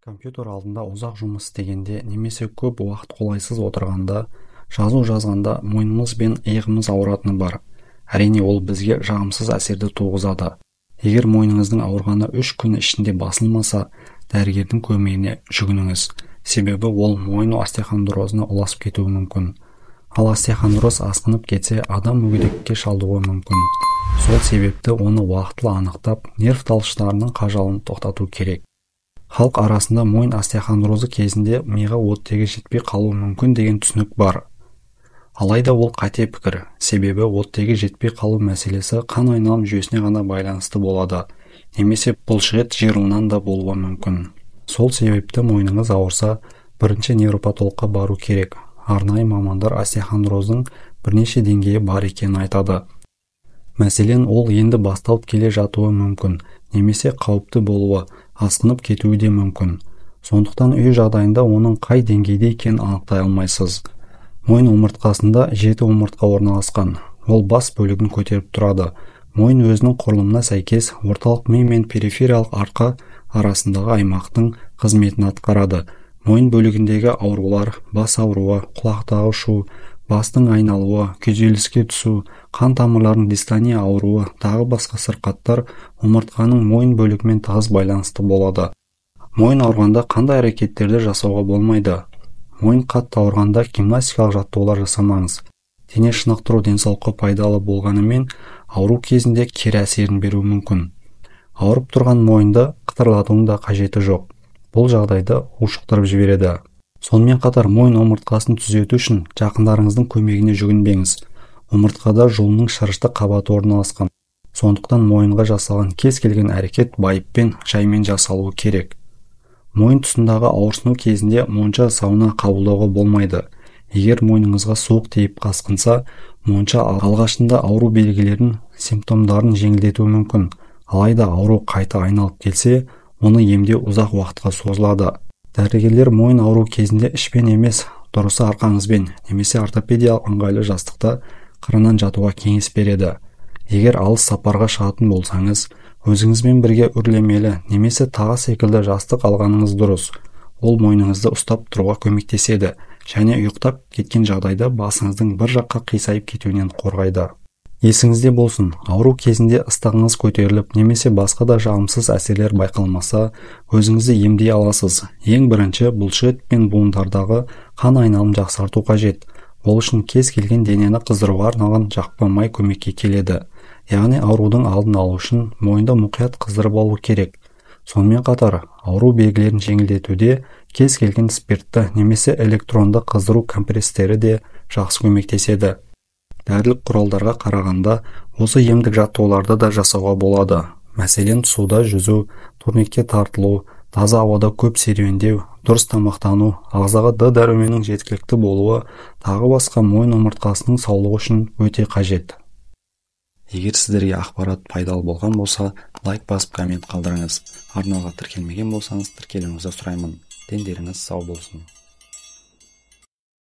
Компьютер алдында ұзақ жұмыс істегенде немесе көп уақыт қолайсыз отырғанда, жазу жазғанда мойнымыз бен иығымыз ауыратыны бар. Әрине ол бізге жағымсыз әсерді туғызады. Егер мойныңыздың ауырғаны 3 күн ішінде басылмаса, дәрігердің көмегіне жүгініңіз. Себебі ол мойын остеохондрозына ұласып кетуі мүмкін. Ал остеохондроз асқынып кетсе, адам мүгедекке шалдығуы мүмкін. Сол себепті оны уақытылы анықтап, нерв талшықтарының қажалын тоқтату керек. Халық арасында мойын остеохондрозы кезінде миға оттегі жетпей қалуы мүмкін деген түсінік бар. Алайда ол қате пікір, себебі оттегі жетпей қалу мәселесі қан айналым жүйесіне ғана байланысты болады, немесе бұлшықет жиырылуынан да болуы мүмкін. Сол себепті мойныңыз ауырса, бірінші невропатологқа бару керек. Арнайы мамандар остеохондроздың бірнеше деңгейі бар екенін айтады. Мәселен, ол енді басталып келе жатуы мүмкін, немесе қауіпті болуы, асқынып кетуі де мүмкін. Сондықтан үй жағдайында оның қай деңгейде екенін анықтай алмайсыз. Мойын омыртқасында 7 омыртқа орналасқан. Ол бас бөлігін көтеріп тұрады. Мойын өзінің құрылымына сәйкес орталық ми мен перифериялық арқа арасындағы аймақтың қызметін атқарады. Мойын бөлігіндегі аурулар, бас ауруы, құлақтағы шу, бастың айналуы, күйзеліске түсу, қан тамырларының дистония ауруы, тағы басқа сырқаттар омыртқаның мойын бөлігімен тығыз байланысты болады. Мойын ауырғанда қандай әрекеттерді жасауға болмайды? Мойын қатты ауырғанда гимнастикалық жаттығулар жасамаңыз. Дене шынықтыру денсаулыққа пайдалы болғанымен, ауру кезінде кері әсерін беруі мүмкін. Ауырып тұрған мойынды қытырлатудың да қажеті жоқ. Бұл жағдайды ушықтырып жібереді. Сонымен қатар мойын омыртқасын түзету үшін жақындарыңыздың көмегіне жүгінбеңіз. Омыртқада жұлынның шырышты қабаты орналасқан. Сондықтан мойынға жасалған кез келген әрекет байыппен, жаймен жасалуы керек. Мойын тұсындағы ауырсыну кезінде монша сауна қабылдауға болмайды. Егер мойныңызға суық тиіп қасқынса, монша алғашында ауру белгілерін, симптомдарын жеңілдетуі мүмкін. Алайда ауру қайта айналып келсе, оны емдеу ұзақ уақытқа созылады. Дәрігерлер мойын ауру кезінде ішпен емес, дұрысы арқаңызбен немесе ортопедиялық ыңғайлы жастықта қырынан жатуға кеңес береді. Егер алыс сапарға шығатын болсаңыз, өзіңізбен бірге үрлемелі немесе тағы секілді жастық алғаныңыз дұрыс. Ол мойныңызды ұстап тұруға көмектеседі және ұйықтап кеткен жағдайда басыңыздың бір жаққа қисайып кетуінен қорғайды. Есіңізде болсын, ауру кезінде ыстығыңыз көтеріліп немесе басқа да жағымсыз әсерлер байқалмаса, өзіңізді емдей аласыз. Ең бірінші бұлшықет пен буындардағы қан айналымын жақсарту қажет. Ол үшін кез келген денені қыздыруға арналған жақпа май көмекке келеді. Яғни аурудың алдын алу үшін мойынды мұқият қыздырып алу керек. Сонымен қатар, ауру белгілерін жеңілдетуде кез келген спиртті немесе электронды қыздыру компресстері де жақсы көмектеседі. Дәрілік құралдарға қарағанда осы емдік жаттығуларды да жасауға болады. Мәселен, суда жүзу, турникке тартылу, таза ауада көп серуендеу, дұрыс тамақтану, ағзаға Д дәруменің жеткілікті болуы, тағы басқа мойын омыртқасының саулығы үшін өте қажет. Егер сіздерге ақпарат пайдалы болған болса, лайк басып коммент қалдырыңыз. Арнаға тіркелмеген болсаңыз, тіркелуіңізді сұраймын. Дендеріңіз сау болсын.